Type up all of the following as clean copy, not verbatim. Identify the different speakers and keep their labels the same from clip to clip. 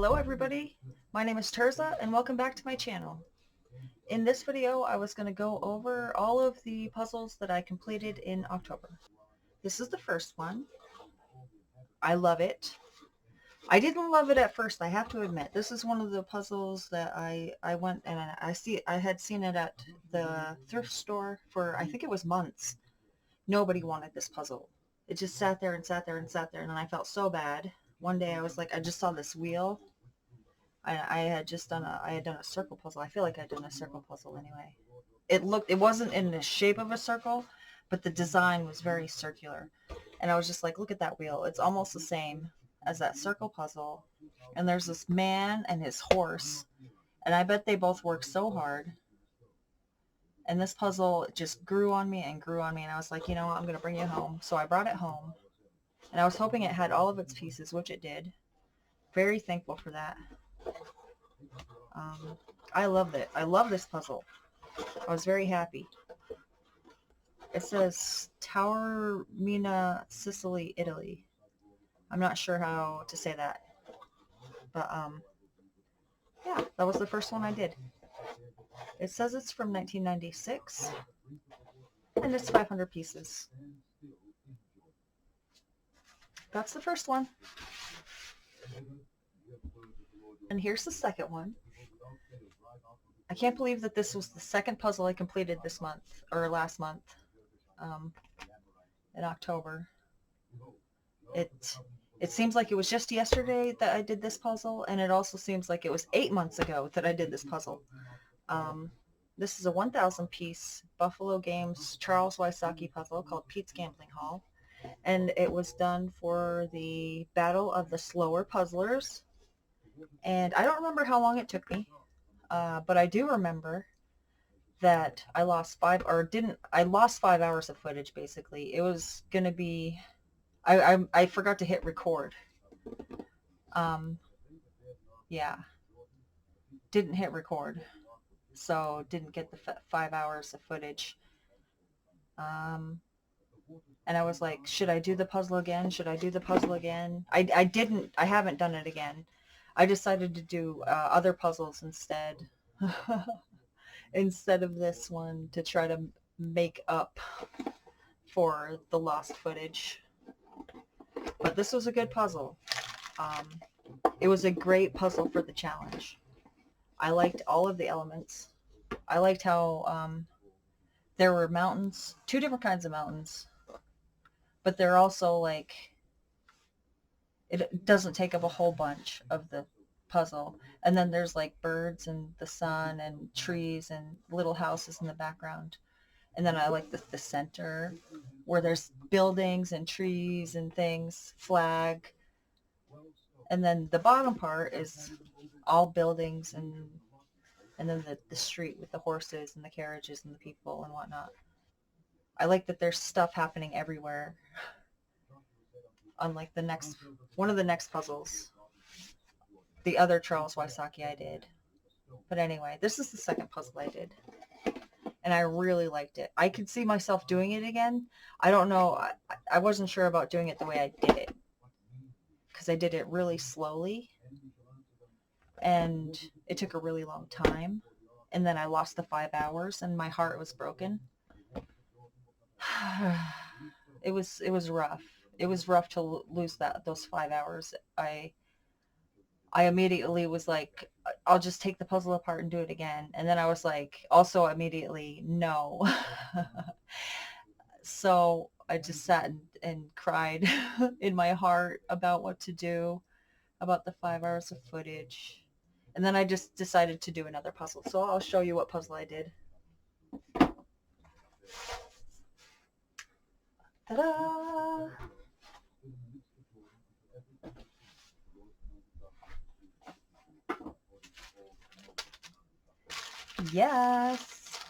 Speaker 1: Hello everybody, my name is Terza and welcome back to my channel. In this video I was going to go over all of the puzzles that I completed in October. This is the first one. I love it. I didn't love it at first, I have to admit. This is one of the puzzles that I went and I had seen it at the thrift store for I think it was months. Nobody wanted this puzzle. It just sat there and sat there and sat there and I felt so bad. One day I was like, I just saw this wheel. I had done a circle puzzle. I feel like I'd done a circle puzzle anyway. It wasn't in the shape of a circle, but the design was very circular. And I was just like, look at that wheel. It's almost the same as that circle puzzle. And there's this man and his horse. And I bet they both worked so hard. And this puzzle just grew on me and grew on me. And I was like, you know what, I'm going to bring it home. So I brought it home. And I was hoping it had all of its pieces, which it did. Very thankful for that. I loved it. I love this puzzle. I was very happy. It says Taormina, Sicily, Italy. I'm not sure how to say that. But, yeah, that was the first one I did. It says it's from 1996. And it's 500 pieces. That's the first one. And here's the second one. I can't believe that this was the second puzzle I completed this month, or last month, in October. It seems like it was just yesterday that I did this puzzle, and it also seems like it was 8 months ago that I did this puzzle. This is a 1,000 piece Buffalo Games Charles Wysocki puzzle called Pete's Gambling Hall, and it was done for the Battle of the Slower Puzzlers. And I don't remember how long it took me, but I do remember that I lost 5 hours of footage, basically. It was going to be, I forgot to hit record. Yeah, didn't hit record, so didn't get the 5 hours of footage. And I was like, should I do the puzzle again? Should I do the puzzle again? I haven't done it again. I decided to do other puzzles instead. Instead of this one, to try to make up for the lost footage. But this was a good puzzle. It was a great puzzle for the challenge. I liked all of the elements. I liked how there were mountains, 2 different kinds of mountains, but they're also like, it doesn't take up a whole bunch of the puzzle. And then there's like birds and the sun and trees and little houses in the background. And then I like the center where there's buildings and trees and things, flag. And then the bottom part is all buildings and then the street with the horses and the carriages and the people and whatnot. I like that there's stuff happening everywhere. Unlike one of the next puzzles, the other Charles Wysocki I did. But anyway, this is the second puzzle I did. And I really liked it. I could see myself doing it again. I don't know. I wasn't sure about doing it the way I did it, because I did it really slowly. And it took a really long time. And then I lost the 5 hours and my heart was broken. It was rough. It was rough to lose those 5 hours. I immediately was like, I'll just take the puzzle apart and do it again. And then I was like, also immediately, no. So I just sat and cried in my heart about what to do, about the 5 hours of footage. And then I just decided to do another puzzle. So I'll show you what puzzle I did. Ta-da! Yes!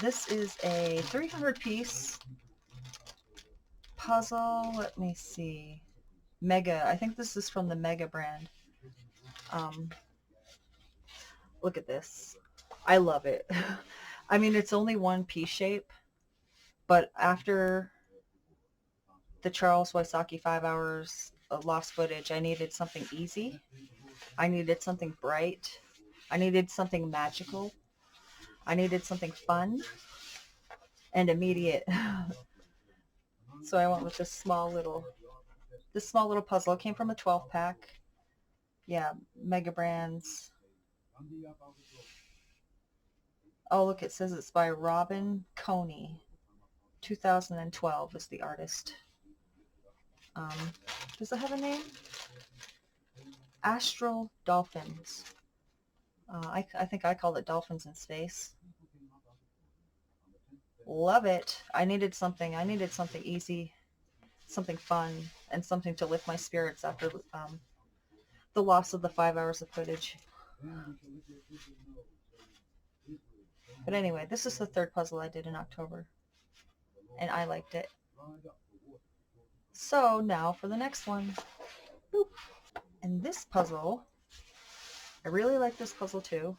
Speaker 1: This is a 300 piece puzzle. Let me see. Mega. I think this is from the Mega brand. Look at this. I love it. I mean, it's only one piece shape, but after the Charles Wysocki 5 hours of lost footage, I needed something easy. I needed something bright. I needed something magical. I needed something fun and immediate. So I went with this small little puzzle. It came from a 12 pack. Yeah, Mega Brands. Oh, look, it says it's by Robin Coney. 2012 is the artist. Does it have a name? Astral Dolphins. I think I called it Dolphins in Space. Love it. I needed something easy, something fun, and something to lift my spirits after the loss of the 5 hours of footage. But anyway, this is the third puzzle I did in October, and I liked it. So now for the next one. Boop. And this puzzle, I really like this puzzle too.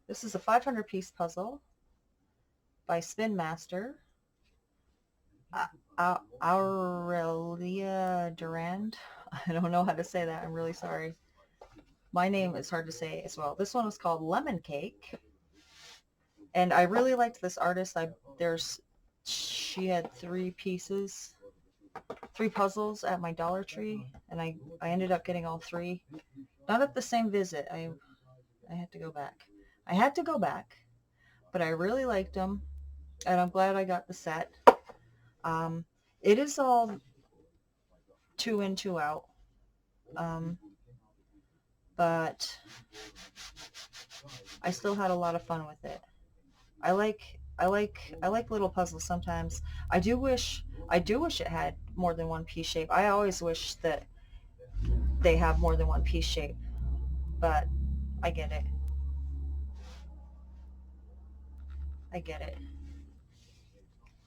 Speaker 1: This is a 500 piece puzzle by Spin Master, Aurelia Durand. I don't know how to say that. I'm really sorry. My name is hard to say as well. This one was called Lemon Cake. And I really liked this artist. She had 3 puzzles at my Dollar Tree, and I ended up getting all 3. Not at the same visit. I had to go back. But I really liked them, and I'm glad I got the set. It is all 2 in, 2 out. But I still had a lot of fun with it. I like little puzzles sometimes. I do wish it had more than one piece shape. I always wish that they have more than one piece shape, but I get it.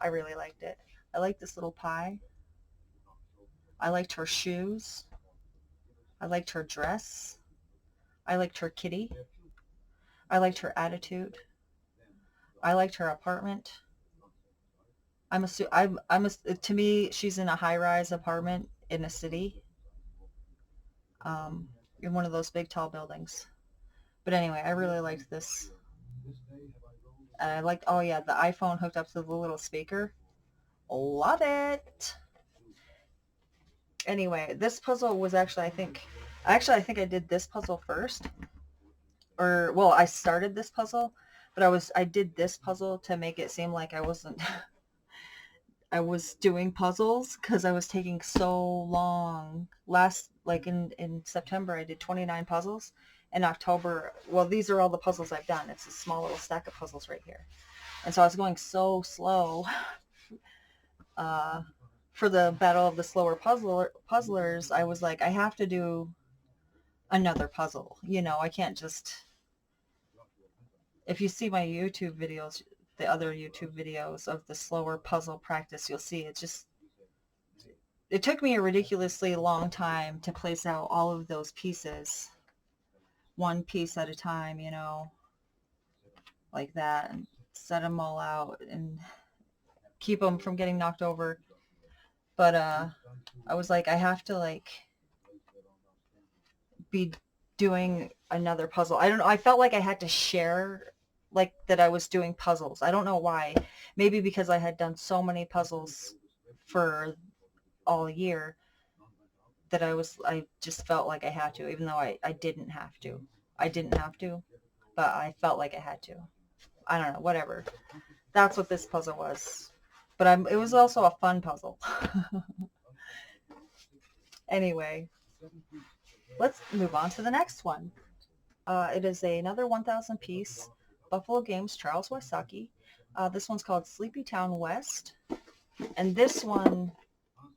Speaker 1: I really liked it. I liked this little pie. I liked her shoes. I liked her dress. I liked her kitty. I liked her attitude. I liked her apartment. To me, she's in a high-rise apartment in a city, in one of those big tall buildings. But anyway, I really liked this. And I liked, oh yeah, the iPhone hooked up to the little speaker. Love it. Anyway, this puzzle was actually, I think I did this puzzle first. Or, well, I started this puzzle, but I did this puzzle to make it seem like I wasn't, I was doing puzzles because I was taking so long. In September, I did 29 puzzles. In October, well, these are all the puzzles I've done. It's a small little stack of puzzles right here. And so I was going so slow for the Battle of the Slower Puzzlers. I was like, I have to do another puzzle. You know, I can't just... If you see my YouTube videos, the other YouTube videos of the slower puzzle practice, you'll see it took me a ridiculously long time to place out all of those pieces, one piece at a time, you know, like that, and set them all out and keep them from getting knocked over. But I was like, I have to be doing another puzzle. I don't know. I felt like I had to share that I was doing puzzles. I don't know why. Maybe because I had done so many puzzles for all year that I just felt like I had to, even though I didn't have to. I didn't have to, but I felt like I had to. I don't know, whatever. That's what this puzzle was. But it was also a fun puzzle. Anyway, let's move on to the next one. It is another 1,000 piece Buffalo Games Charles Wysocki. This one's called Sleepy Town West. And this one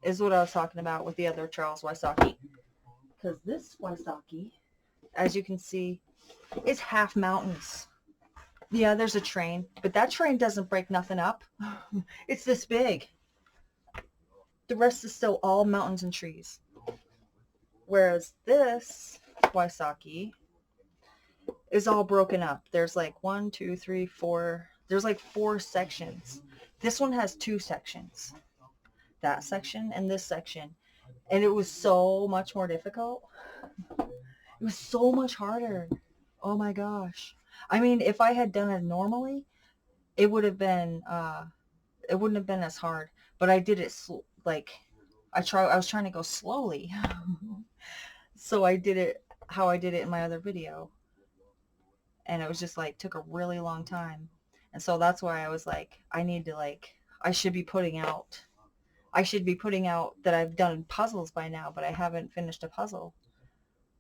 Speaker 1: is what I was talking about with the other Charles Wysocki. Because this Wysocki, as you can see, is half mountains. Yeah, there's a train, but that train doesn't break nothing up. It's this big. The rest is still all mountains and trees. Whereas this Wysocki is all broken up. There's like 1, 2, 3, 4. There's like 4 sections. This one has 2 sections. That section and this section. And it was so much more difficult. It was so much harder. Oh my gosh. I mean, if I had done it normally, it would have been, it wouldn't have been as hard. But I did it like, I was trying to go slowly. So I did it how I did it in my other video. And it was just like, took a really long time. And so that's why I was like, I need to like, I should be putting out that I've done puzzles by now, but I haven't finished a puzzle.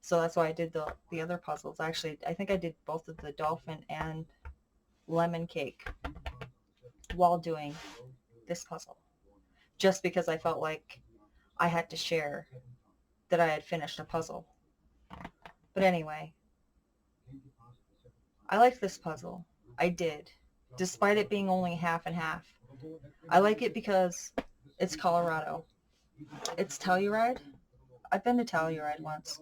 Speaker 1: So that's why I did the other puzzles. Actually, I think I did both of the dolphin and lemon cake while doing this puzzle. Just because I felt like I had to share that I had finished a puzzle. But anyway, I liked this puzzle. I did. Despite it being only half and half. I like it because it's Colorado. It's Telluride. I've been to Telluride once.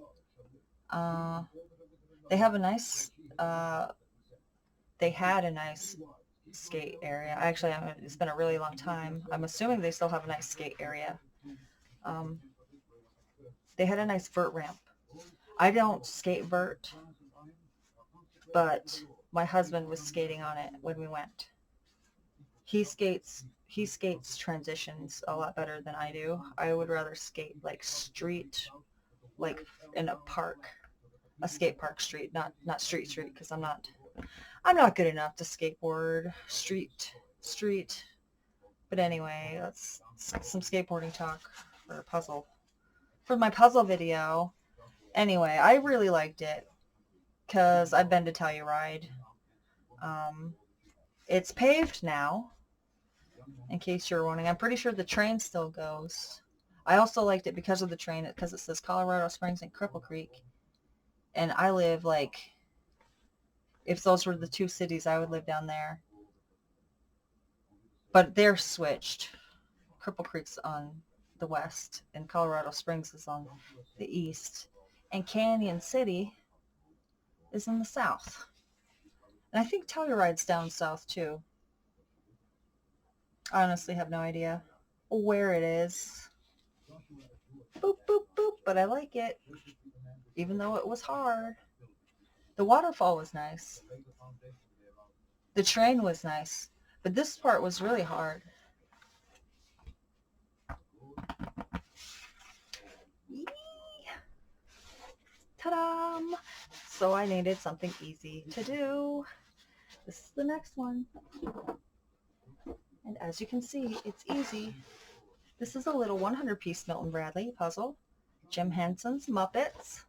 Speaker 1: They have a nice, they had a nice skate area. Actually, it's been a really long time. I'm assuming they still have a nice skate area. They had a nice vert ramp. I don't skate vert, but my husband was skating on it when we went. He skates transitions a lot better than I do. I would rather skate like street, like in a park, a skate park street, not street because I'm not good enough to skateboard street. But anyway, that's some skateboarding talk for my puzzle video. Anyway, I really liked it because I've been to Telluride. It's paved now, in case you're wondering. I'm pretty sure the train still goes. I also liked it because of the train, because it says Colorado Springs and Cripple Creek. And I live like, if those were the two cities, I would live down there. But they're switched. Cripple Creek's on the west, and Colorado Springs is on the east. And Canyon City is in the south. And I think Telluride's down south too. I honestly have no idea where it is. Boop, boop, boop. But I like it, even though it was hard. The waterfall was nice. The train was nice. But this part was really hard. Ta-da! So I needed something easy to do. This is the next one. And as you can see, it's easy. This is a little 100-piece Milton Bradley puzzle. Jim Henson's Muppets.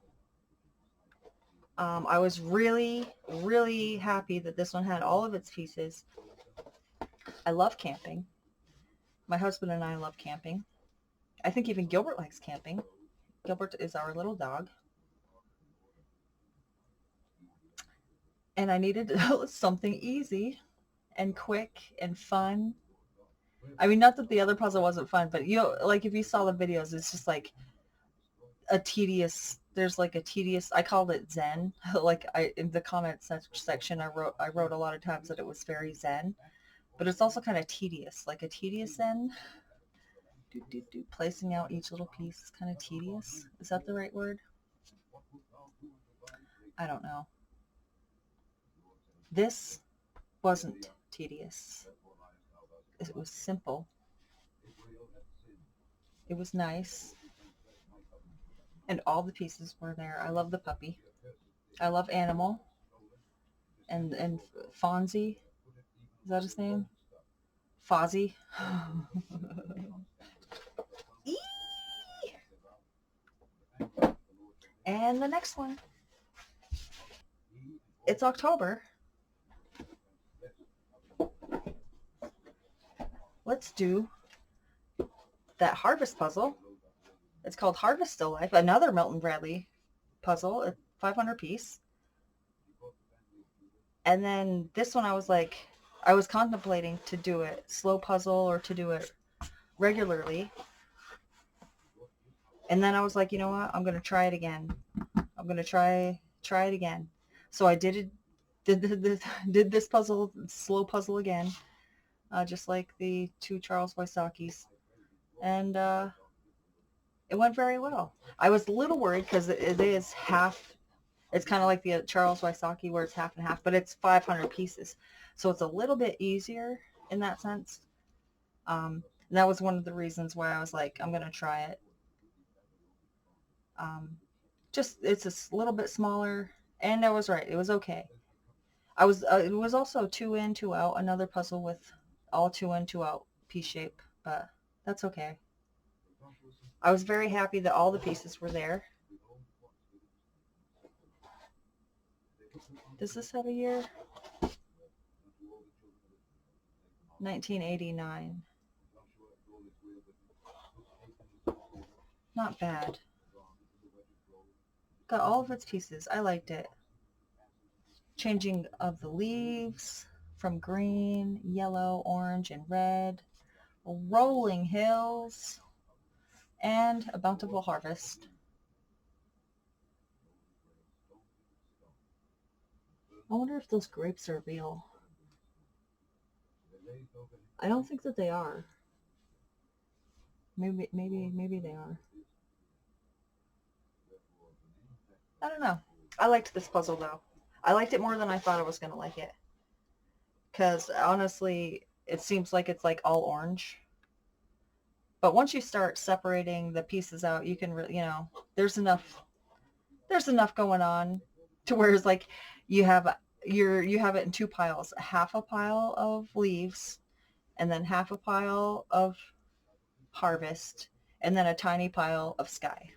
Speaker 1: I was really, really happy that this one had all of its pieces. I love camping. My husband and I love camping. I think even Gilbert likes camping. Gilbert is our little dog. And I needed something easy and quick and fun. I mean, not that the other puzzle wasn't fun, but like if you saw the videos, it's just like a tedious, I called it zen. Like in the comment section, I wrote a lot of times that it was very zen, but it's also kind of tedious, like a tedious zen. Placing out each little piece is kind of tedious. Is that the right word? I don't know. This wasn't tedious. It was simple. It was nice. And all the pieces were there. I love the puppy. I love Animal. And Fonzie. Is that his name? Fozzie. And the next one. It's October. Let's do that harvest puzzle. It's called Harvest Still Life. Another Milton Bradley puzzle, a 500 piece. And then this one I was contemplating to do it slow puzzle or to do it regularly. And then I was like, you know what? I'm going to try it again. I'm going to try it again. So I did this puzzle, slow puzzle again. Just like the two Charles Wysocki's. And It went very well. I was a little worried because it is half. It's kind of like the Charles Wysocki where it's half and half, but it's 500 pieces. So it's a little bit easier in that sense. And that was one of the reasons why I was like, I'm going to try it. Just, it's a little bit smaller, and I was right. It was okay. It was also 2 in, 2 out, another puzzle with all 2 in, 2 out piece shape, but that's okay. I was very happy that all the pieces were there. Does this have a year? 1989. Not bad. Got all of its pieces. I liked it. Changing of the leaves from green, yellow, orange, and red. Rolling hills. And a bountiful harvest. I wonder if those grapes are real. I don't think that they are. Maybe they are. I don't know. I liked this puzzle though. I liked it more than I thought I was going to like it. Because honestly, it seems like it's like all orange. But once you start separating the pieces out, you can really, there's enough going on to where it's like you have it in 2 piles, half a pile of leaves and then half a pile of harvest and then a tiny pile of sky.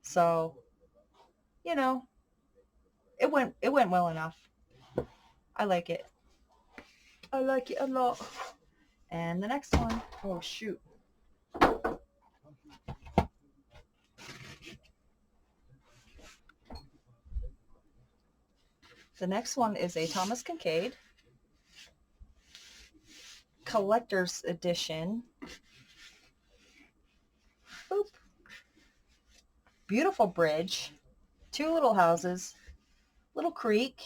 Speaker 1: So, it went well enough. I like it. I like it a lot. And the next one, oh shoot. The next one is a Thomas Kincaid collector's edition. Boop. Beautiful bridge, 2 little houses, little creek,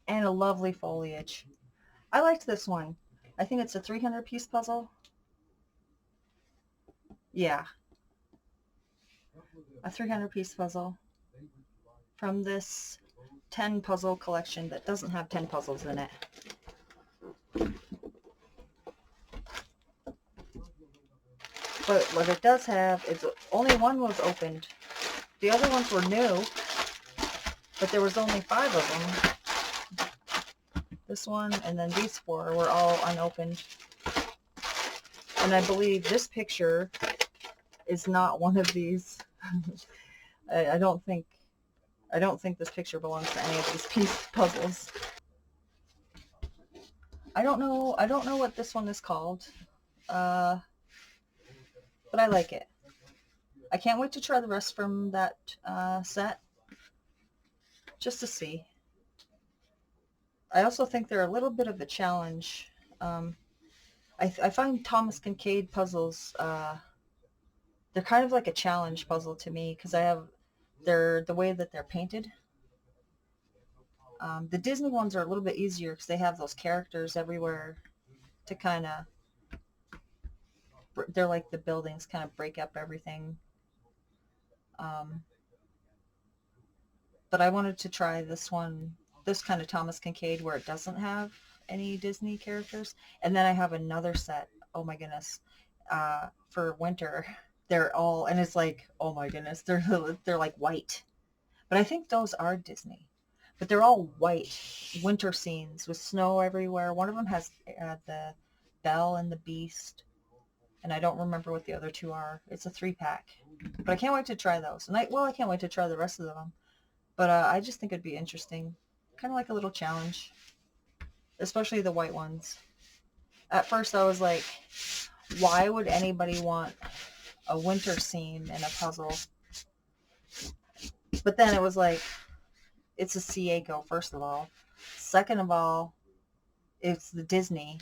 Speaker 1: and a lovely foliage. I liked this one. I think it's a 300 piece puzzle. Yeah. A 300 piece puzzle from this 10 puzzle collection that doesn't have 10 puzzles in it. But what it does have is only one was opened. The other ones were new, but there was only 5 of them. This one and then these 4 were all unopened. And I believe this picture is not one of these. I don't think this picture belongs to any of these puzzles. I don't know what this one is called. But I like it. I can't wait to try the rest from that set, just to see. I also think they're a little bit of a challenge. I find Thomas Kincaid puzzles, they're kind of like a challenge puzzle to me because the way that they're painted. The Disney ones are a little bit easier because they have those characters everywhere to kind of, they're like the buildings kind of break up everything. But I wanted to try this kind of Thomas Kincaid where it doesn't have any Disney characters. And then I have another set, oh my goodness, for winter. They're all, and it's like, oh my goodness, they're like white. But I think those are Disney. But they're all white winter scenes with snow everywhere. One of them has the Belle and the Beast. And I don't remember what the other 2 are. It's a 3-pack. But I can't wait to try those. And I can't wait to try the rest of them. But I just think it'd be interesting. Kind of like a little challenge. Especially the white ones. At first I was like, why would anybody want a winter scene in a puzzle? But then it was like, it's a Ciego, first of all. Second of all, it's the Disney.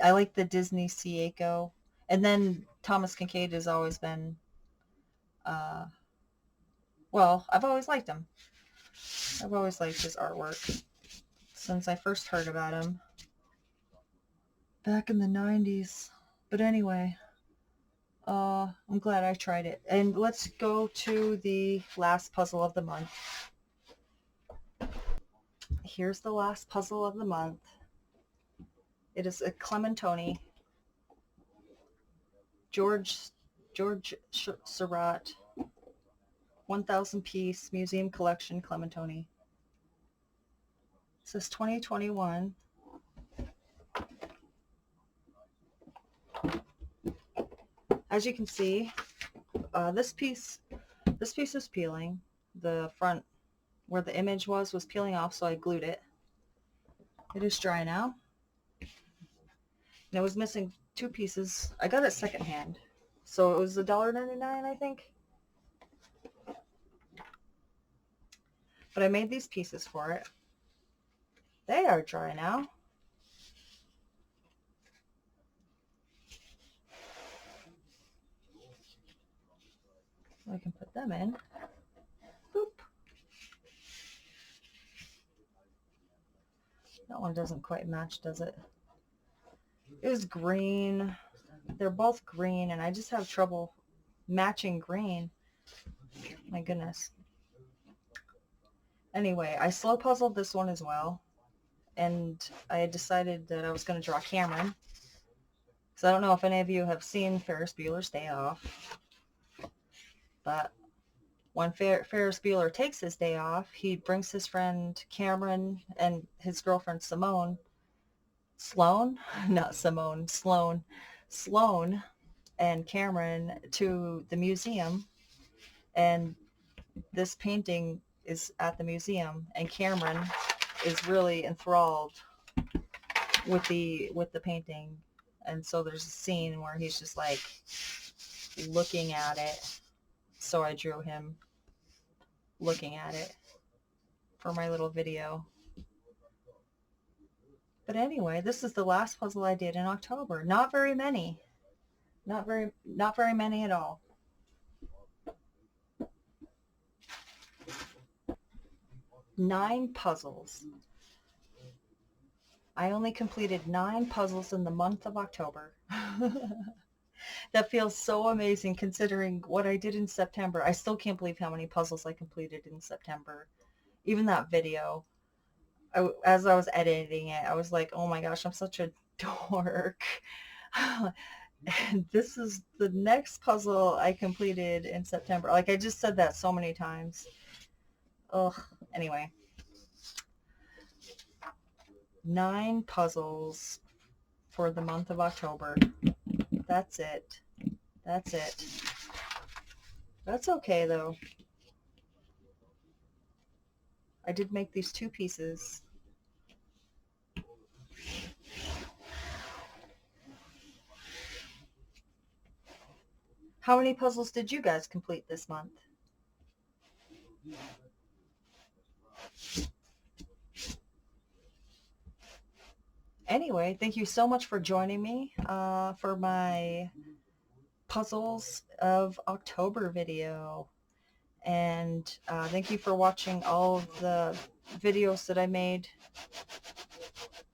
Speaker 1: I like the Disney Ciego. And then Thomas Kincaid has always been, well, I've always liked him. I've always liked his artwork since I first heard about him back in the 90s. But anyway, I'm glad I tried it. And let's go to the last puzzle of the month. Here's the last puzzle of the month. It is a Clementoni. George Surratt 1,000 piece museum collection Clementoni. It says 2021. As you can see, this piece is peeling. The front where the image was peeling off, so I glued it. It is dry now. And it was missing 2 pieces. I got it secondhand, so it was $1.99, I think. But I made these pieces for it. They are dry now. I can put them in. Boop. That one doesn't quite match, does it? It was green. They're both green, and I just have trouble matching green. My goodness. Anyway, I slow puzzled this one as well, and I had decided that I was going to draw Cameron. So I don't know if any of you have seen Ferris Bueller's Day Off, but when Ferris Bueller takes his day off, he brings his friend Cameron and his girlfriend Sloane, and Cameron to the museum, and this painting is at the museum, and Cameron is really enthralled with the painting, and so there's a scene where he's just like looking at it, so I drew him looking at it for my little video. But anyway, this is the last puzzle I did in October. Not very many. Not very many at all. Nine puzzles. I only completed 9 puzzles in the month of October. That feels so amazing considering what I did in September. I still can't believe how many puzzles I completed in September. Even that video, as I was editing it, I was like, oh my gosh, I'm such a dork. And this is the next puzzle I completed in September. Like, I just said that so many times. Ugh. Anyway. 9 puzzles for the month of October. That's it. That's it. That's okay, though. I did make these 2 pieces. How many puzzles did you guys complete this month? Anyway, thank you so much for joining me for my Puzzles of October video. And thank you for watching all of the videos that I made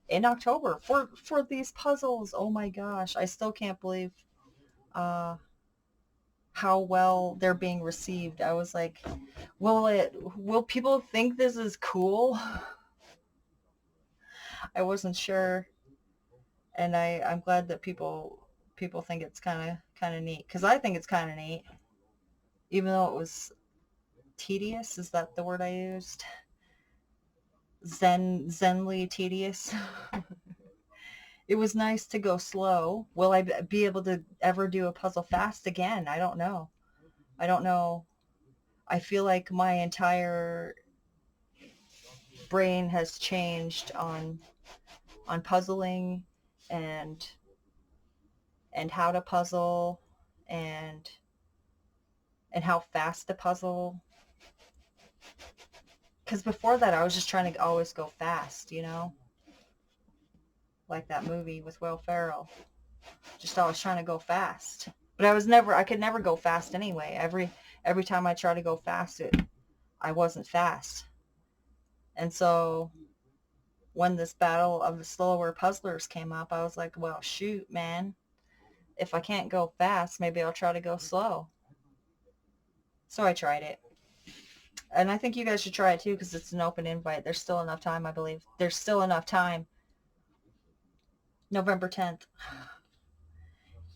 Speaker 1: in October for these puzzles. Oh my gosh, I still can't believe how well they're being received. I was like, will people think this is cool? I wasn't sure, and I'm glad that people think it's kind of neat, because I think it's kind of neat, even though it was tedious. Is that the word I used? Zenly tedious. It was nice to go slow. Will I be able to ever do a puzzle fast again? I don't know. I feel like my entire brain has changed on puzzling and how to puzzle and how fast to puzzle. Because before that, I was just trying to always go fast, you know? Like that movie with Will Ferrell. Just always trying to go fast. But I could never go fast anyway. Every time I try to go fast, I wasn't fast. And so when this battle of the slower puzzlers came up, I was like, well, shoot, man. if I can't go fast, maybe I'll try to go slow. So I tried it. And I think you guys should try it too, because it's an open invite. There's still enough time, I believe. There's still enough time. November 10th.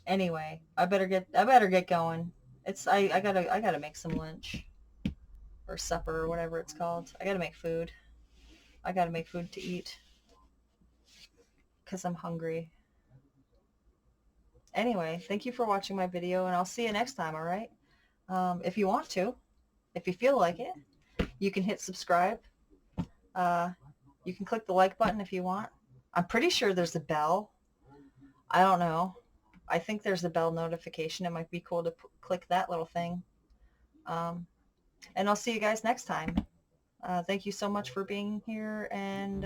Speaker 1: Anyway, I better get going. I gotta make some lunch or supper or whatever it's called. I gotta make food. I gotta make food to eat because I'm hungry. Anyway, thank you for watching my video, and I'll see you next time, alright? If you want to, if you feel like it, you can hit subscribe. You can click the like button if you want. I'm pretty sure there's a bell. I don't know. I think there's a bell notification. It might be cool to click that little thing. And I'll see you guys next time. Thank you so much for being here, and